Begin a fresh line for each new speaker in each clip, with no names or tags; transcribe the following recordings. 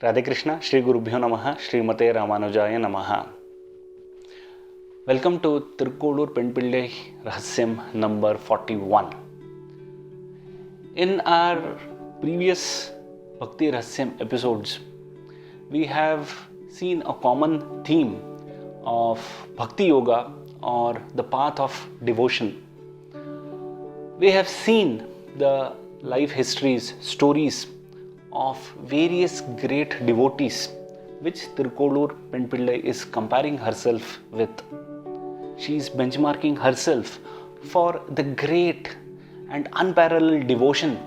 Radhe Krishna, Shri Gurubhyo Namaha, Srimate Ramanujaya Namaha. Welcome to Thirukkolur Penpillai Rahasyam number 41. In our previous Bhakti Rahasyam episodes, we have seen a common theme of Bhakti Yoga or the path of devotion. We have seen the life histories, stories of various great devotees which Thirukkolur Penpillai is comparing herself with. She is benchmarking herself for the great and unparalleled devotion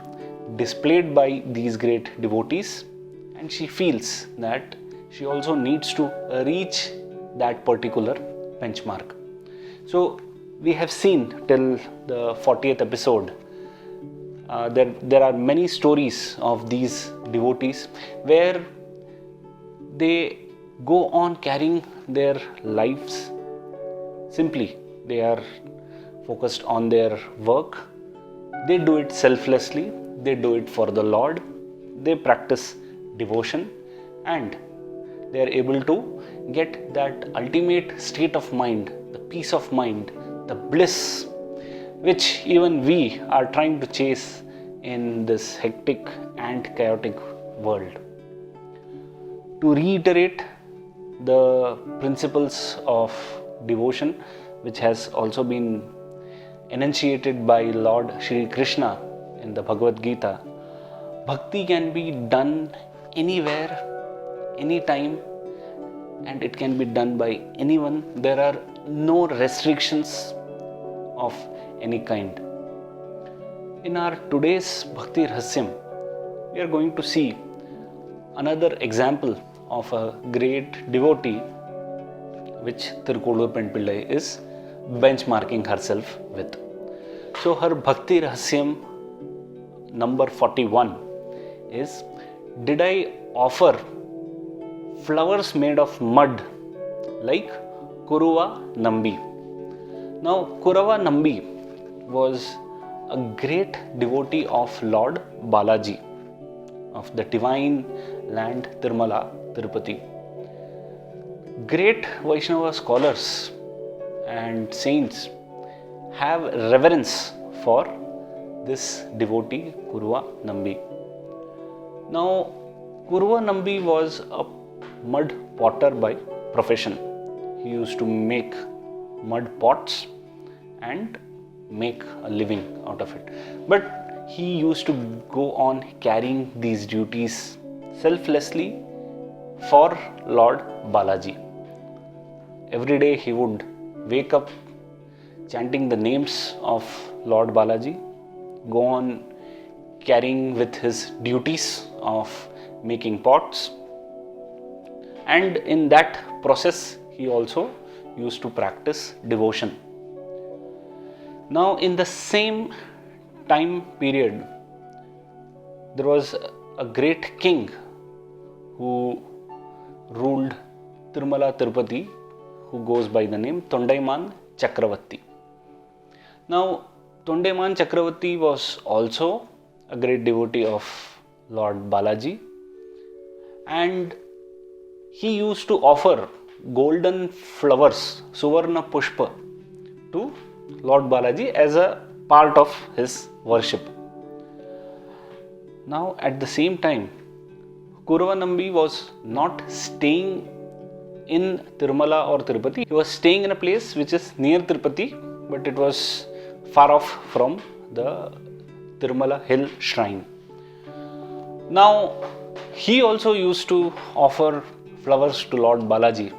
displayed by these great devotees, and she feels that she also needs to reach that particular benchmark. So we have seen till the 40th episode there are many stories of these devotees where they go on carrying their lives simply. They are focused on their work, they do it selflessly, they do it for the Lord, they practice devotion, and they are able to get that ultimate state of mind, the peace of mind, the bliss which even we are trying to chase in this hectic and chaotic world. To reiterate the principles of devotion which has also been enunciated by Lord Shri Krishna in the Bhagavad Gita, Bhakti can be done anywhere, anytime, and it can be done by anyone. There are no restrictions of any kind. In our today's Bhakti Rahasyam, we are going to see another example of a great devotee which Thirukkolur Penpillai is benchmarking herself with. So her Bhakti Rahasyam number 41 is, did I offer flowers made of mud like Kuruva Nambi? Now Kuruva Nambi was a great devotee of Lord Balaji, of the divine land Tirumala, Tirupati. Great Vaishnava scholars and saints have reverence for this devotee Kuruva Nambi. Now Kuruva Nambi was a mud potter by profession. He used to make mud pots and make a living out of it. But he used to go on carrying these duties selflessly for Lord Balaji. Every day he would wake up chanting the names of Lord Balaji, go on carrying with his duties of making pots, and in that process he also used to practice devotion. Now in the same time period, there was a great king who ruled Tirumala Tirupati, who goes by the name Tondaiman Chakravarti. Now Tondaiman Chakravarti was also a great devotee of Lord Balaji, and he used to offer golden flowers, Suvarna Pushpa, to Lord Balaji as a part of his worship. Now at the same time, Kuruva Nambi was not staying in Tirumala or Tirupati. He was staying in a place which is near Tirupati, but it was far off from the Tirumala hill shrine. Now he also used to offer flowers to Lord Balaji.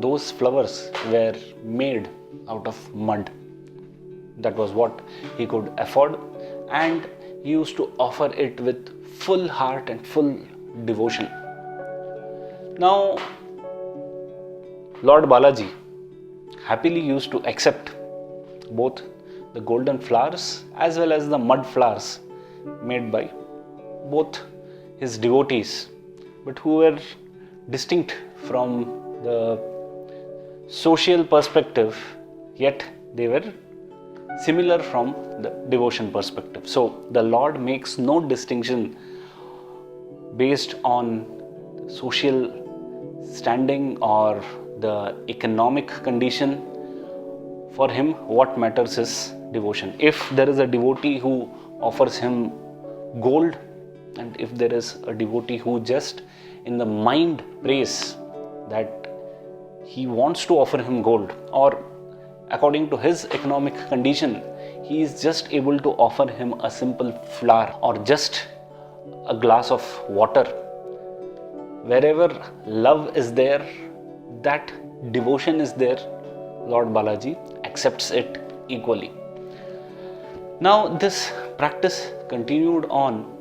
Those flowers were made out of mud. That was what he could afford, and he used to offer it with full heart and full devotion. Now Lord Balaji happily used to accept both the golden flowers as well as the mud flowers made by both his devotees, but who were distinct from the social perspective, yet they were similar from the devotion perspective. So the Lord makes no distinction based on social standing or the economic condition. For him, what matters is devotion. If there is a devotee who offers him gold, and if there is a devotee who just in the mind prays that he wants to offer him gold, or according to his economic condition, he is just able to offer him a simple flower or just a glass of water. Wherever love is there, that devotion is there, Lord Balaji accepts it equally. Now this practice continued on.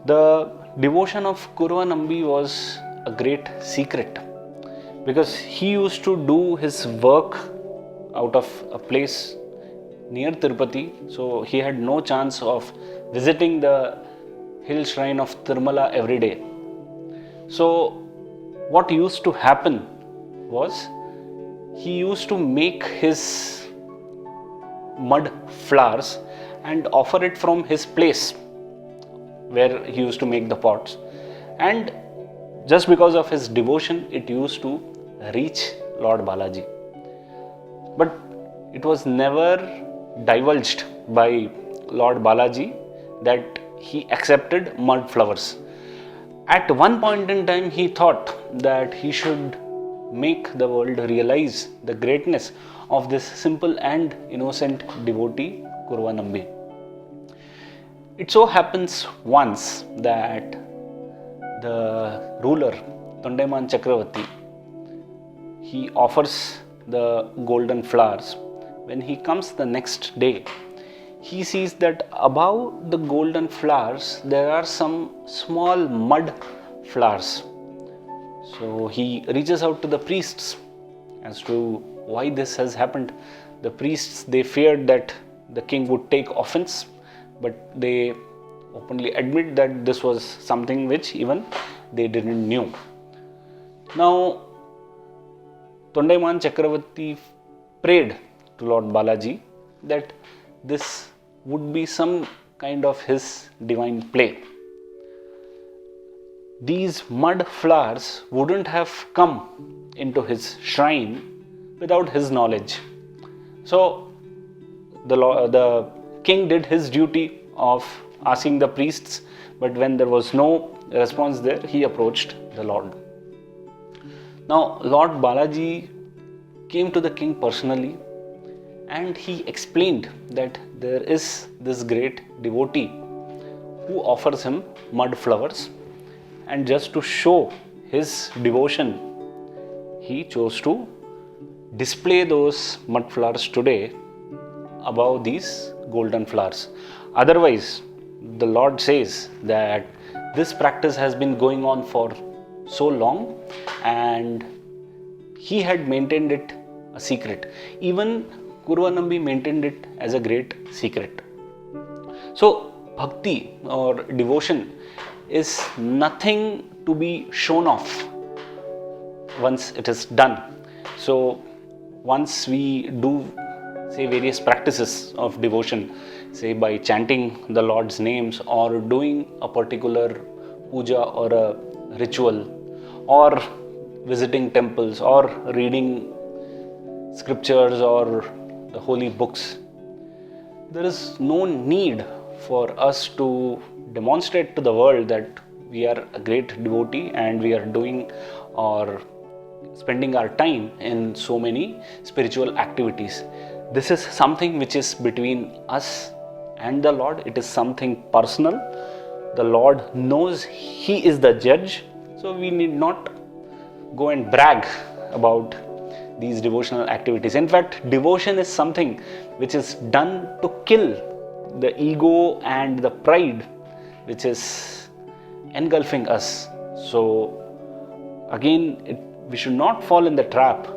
The devotion of Kuruva Nambi was a great secret, because he used to do his work out of a place near Tirupati, so he had no chance of visiting the hill shrine of Tirumala every day. So what used to happen was, he used to make his mud flowers and offer it from his place where he used to make the pots, and just because of his devotion it used to reach Lord Balaji. But it was never divulged by Lord Balaji that he accepted mud flowers. At one point in time, he thought that he should make the world realize the greatness of this simple and innocent devotee, Kuruva Nambi. It so happens once that the ruler, Tondaiman Chakravarti, he offers the golden flowers. When he comes the next day, he sees that above the golden flowers there are some small mud flowers. So he reaches out to the priests as to why this has happened. The priests, they feared that the king would take offense, but they openly admit that this was something which even they didn't knew. Now Tondaiman Chakravarti prayed to Lord Balaji that this would be some kind of his divine play. These mud flowers wouldn't have come into his shrine without his knowledge. So the king did his duty of asking the priests, but when there was no response there, he approached the Lord. Now Lord Balaji came to the king personally, and he explained that there is this great devotee who offers him mud flowers, and just to show his devotion, he chose to display those mud flowers today above these golden flowers. Otherwise, the Lord says that this practice has been going on for so long, and he had maintained it a secret. Even Kuruva Nambi maintained it as a great secret. So bhakti or devotion is nothing to be shown off once it is done. So once we do, say, various practices of devotion, say by chanting the Lord's names or doing a particular puja or a ritual, or visiting temples or reading scriptures or the holy books, there is no need for us to demonstrate to the world that we are a great devotee and we are doing or spending our time in so many spiritual activities. This is something which is between us and the Lord. It is something personal. The Lord knows He is the judge, so we need not go and brag about these devotional activities. In fact, devotion is something which is done to kill the ego and the pride which is engulfing us. So again, we should not fall in the trap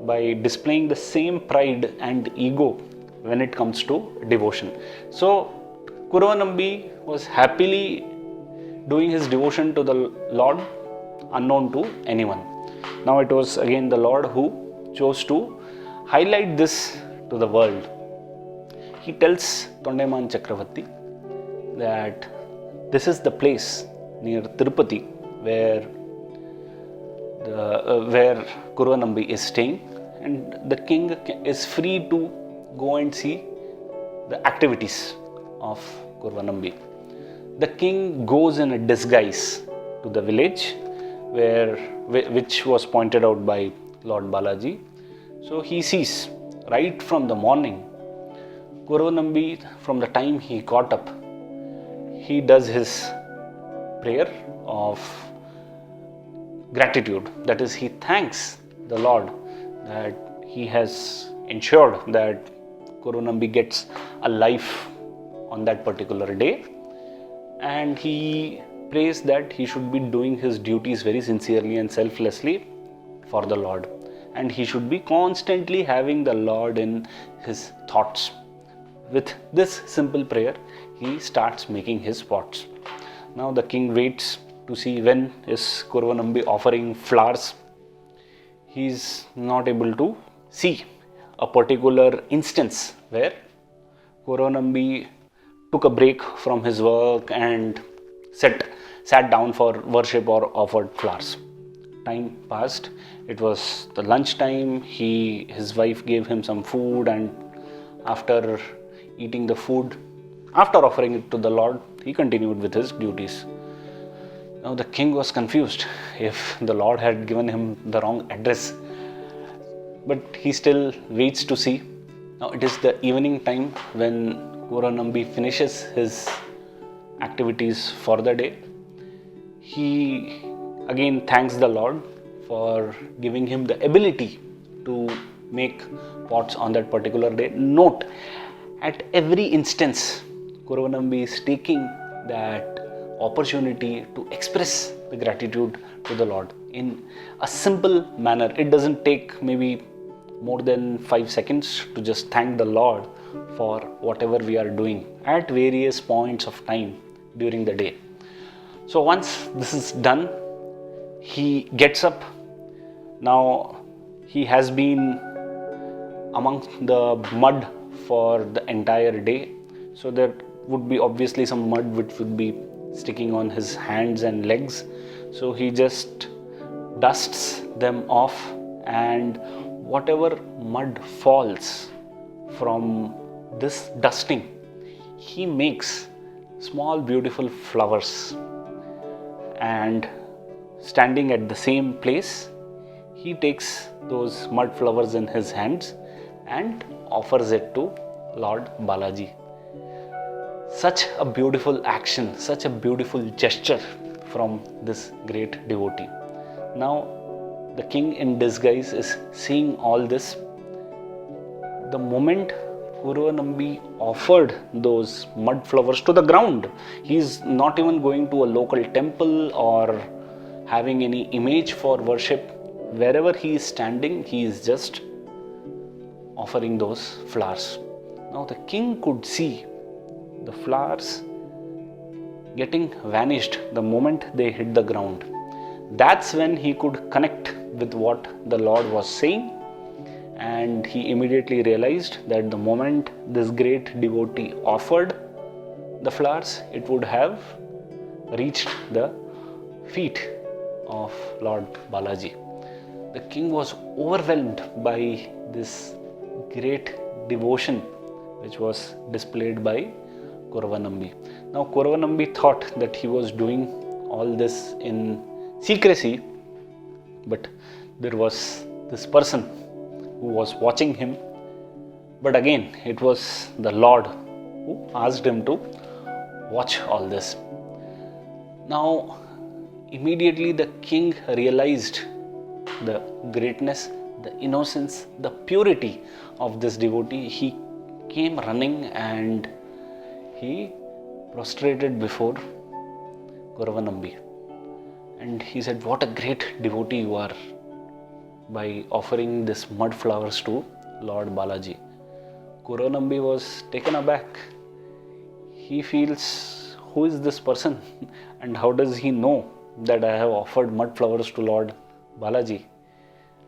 by displaying the same pride and ego when it comes to devotion. So Kuruva Nambi was happily doing his devotion to the Lord unknown to anyone. Now it was again the Lord who chose to highlight this to the world. He tells Tondaiman Chakravarti that this is the place near Tirupati where where Kuruva Nambi is staying, and the king is free to go and see the activities of Kuruva Nambi. The king goes in a disguise to the village which was pointed out by Lord Balaji. So he sees right from the morning, Kuruva Nambi, from the time he got up, he does his prayer of gratitude. That is, he thanks the Lord that he has ensured that Kuruva Nambi gets a life on that particular day, and he prays that he should be doing his duties very sincerely and selflessly for the Lord, and he should be constantly having the Lord in his thoughts. With this simple prayer, he starts making his pots. Now the king waits to see when is Kuruva Nambi offering flowers. He is not able to see a particular instance where Kuruva Nambi took a break from his work and sat down for worship or offered flowers. Time passed. It was the lunch time. His wife gave him some food, and after eating the food, after offering it to the Lord, he continued with his duties. Now the king was confused if the Lord had given him the wrong address, but he still waits to see. Now it is the evening time when Kuruva Nambi finishes his activities for the day. He again thanks the Lord for giving him the ability to make pots on that particular day. Note, at every instance, Kuruva Nambi is taking that opportunity to express the gratitude to the Lord in a simple manner. It doesn't take maybe more than 5 seconds to just thank the Lord for whatever we are doing at various points of time during the day. So once this is done, he gets up. Now he has been amongst the mud for the entire day, so there would be obviously some mud which would be sticking on his hands and legs. So he just dusts them off, and whatever mud falls from this dusting, he makes small beautiful flowers, and standing at the same place, he takes those mud flowers in his hands and offers it to Lord Balaji. Such a beautiful action, such a beautiful gesture from this great devotee. Now the king in disguise is seeing all this. The moment Kuruva Nambi offered those mud flowers to the ground, he is not even going to a local temple or having any image for worship. Wherever he is standing, he is just offering those flowers. Now the king could see the flowers getting vanished the moment they hit the ground. That's when he could connect with what the Lord was saying, and he immediately realized that the moment this great devotee offered the flowers, it would have reached the feet of Lord Balaji. The king was overwhelmed by this great devotion which was displayed by Kuruva Nambi. Now Kuruva Nambi thought that he was doing all this in secrecy, but there was this person who was watching him. But again, it was the Lord who asked him to watch all this. Now immediately the king realized the greatness, the innocence, the purity of this devotee. He came running and he prostrated before Kuruva Nambi, and he said, "What a great devotee you are by offering this mud flowers to Lord Balaji." Kuruva Nambi was taken aback. He feels, who is this person and how does he know that I have offered mud flowers to Lord Balaji?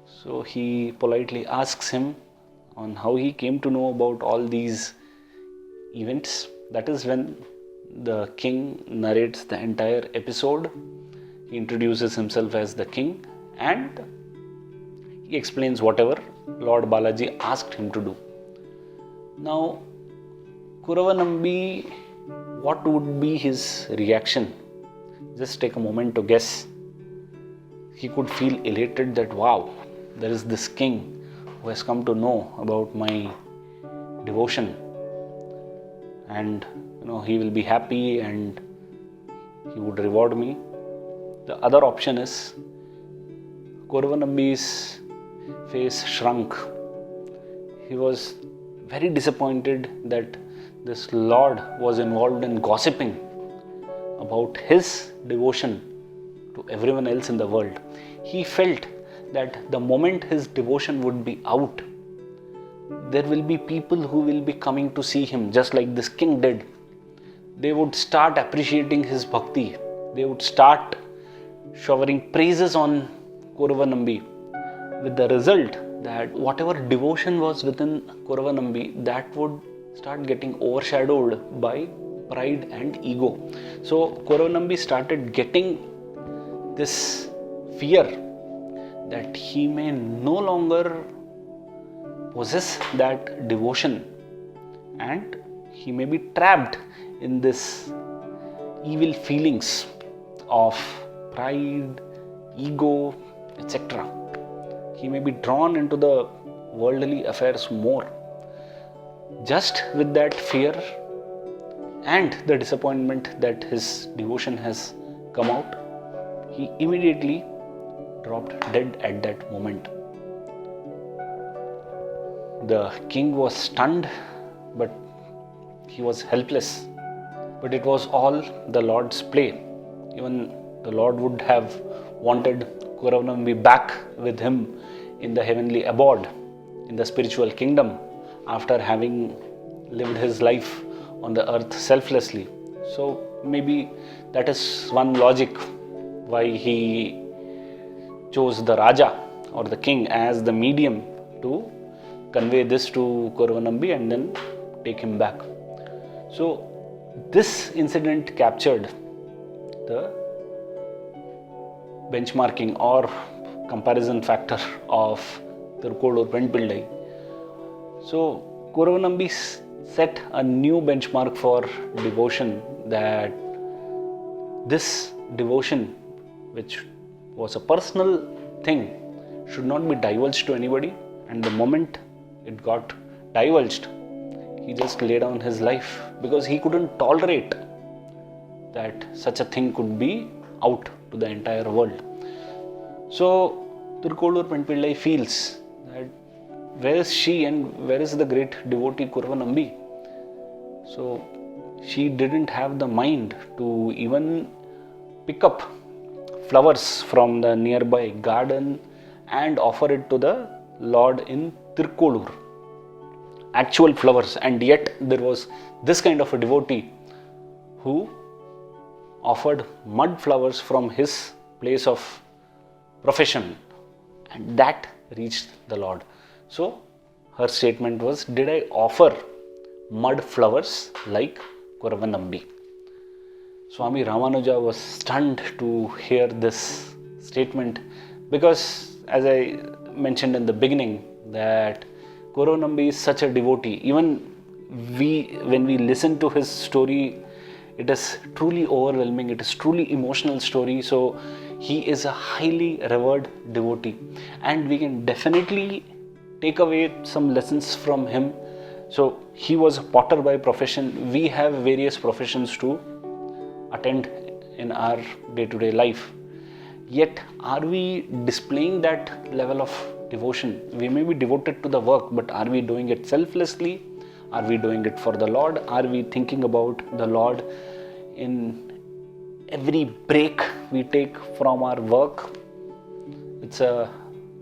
So he politely asks him on how he came to know about all these events. That is when the king narrates the entire episode. He introduces himself as the king and he explains whatever Lord Balaji asked him to do. Now, Kuruva Nambi, what would be his reaction? Just take a moment to guess. He could feel elated that, wow, there is this king who has come to know about my devotion, and he will be happy and he would reward me. The other option is Kuruva Nambi's face shrunk. He was very disappointed that this Lord was involved in gossiping about his devotion to everyone else in the world. He felt that the moment his devotion would be out, there will be people who will be coming to see him, just like this king did. They would start appreciating his bhakti. They would start showering praises on Kuruva Nambi, with the result that whatever devotion was within Kuruva Nambi, that would start getting overshadowed by pride and ego. So Kuruva Nambi started getting this fear that he may no longer possess that devotion and he may be trapped in this evil feelings of pride, ego, etc. He may be drawn into the worldly affairs more. Just with that fear and the disappointment that his devotion has come out, he immediately dropped dead at that moment. The king was stunned, but he was helpless. But it was all the Lord's play. Even the Lord would have wanted Kuruva Nambi back with him in the heavenly abode, in the spiritual kingdom, after having lived his life on the earth selflessly. So maybe that is one logic why he chose the Raja or the king as the medium to convey this to Kuruva Nambi and then take him back. So this incident captured the benchmarking or comparison factor of Thirukkolur Penpillai. So Kuruva Nambi set a new benchmark for devotion, that this devotion, which was a personal thing, should not be divulged to anybody, and the moment it got divulged, he just laid down his life because he couldn't tolerate that such a thing could be out to the entire world. So Thirukkolur Penpillai feels that where is she and where is the great devotee Kuruva Nambi? So she didn't have the mind to even pick up flowers from the nearby garden and offer it to the Lord in Thirukkolur. Actual flowers, and yet there was this kind of a devotee who offered mud flowers from his place of profession, and that reached the Lord. So her statement was, did I offer mud flowers like Kuruva Nambi? Swami Ramanuja was stunned to hear this statement because, as I mentioned in the beginning, that Kuruva Nambi is such a devotee. Even when we listen to his story, it is truly overwhelming. It is truly emotional story. So he is a highly revered devotee, and we can definitely take away some lessons from him. So he was a potter by profession. We have various professions to attend in our day-to-day life. Yet are we displaying that level of devotion? We may be devoted to the work, but are we doing it selflessly? Are we doing it for the Lord? Are we thinking about the Lord in every break we take from our work? It's a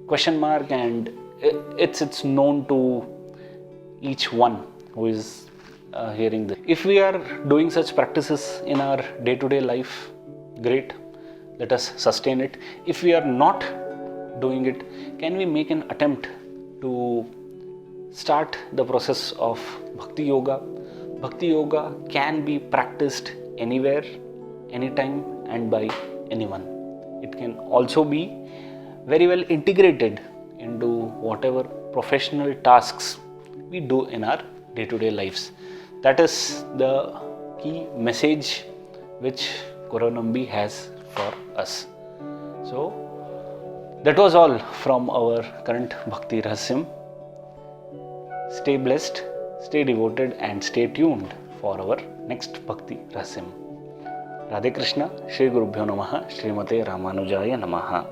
question mark, and it's known to each one who is hearing this. If we are doing such practices in our day-to-day life, great, let us sustain it. If we are not doing it, can we make an attempt to start the process of Bhakti Yoga? Bhakti Yoga can be practiced anywhere, anytime, and by anyone. It can also be very well integrated into whatever professional tasks we do in our day-to-day lives. That is the key message which Kuruva Nambi has for us. So that was all from our current Bhakti Rahasyam. Stay blessed, stay devoted, and stay tuned for our next Bhakti Rahasyam. Radhe Krishna, Shri Gurubhyo Namaha, Srimate Ramanujaya Namaha.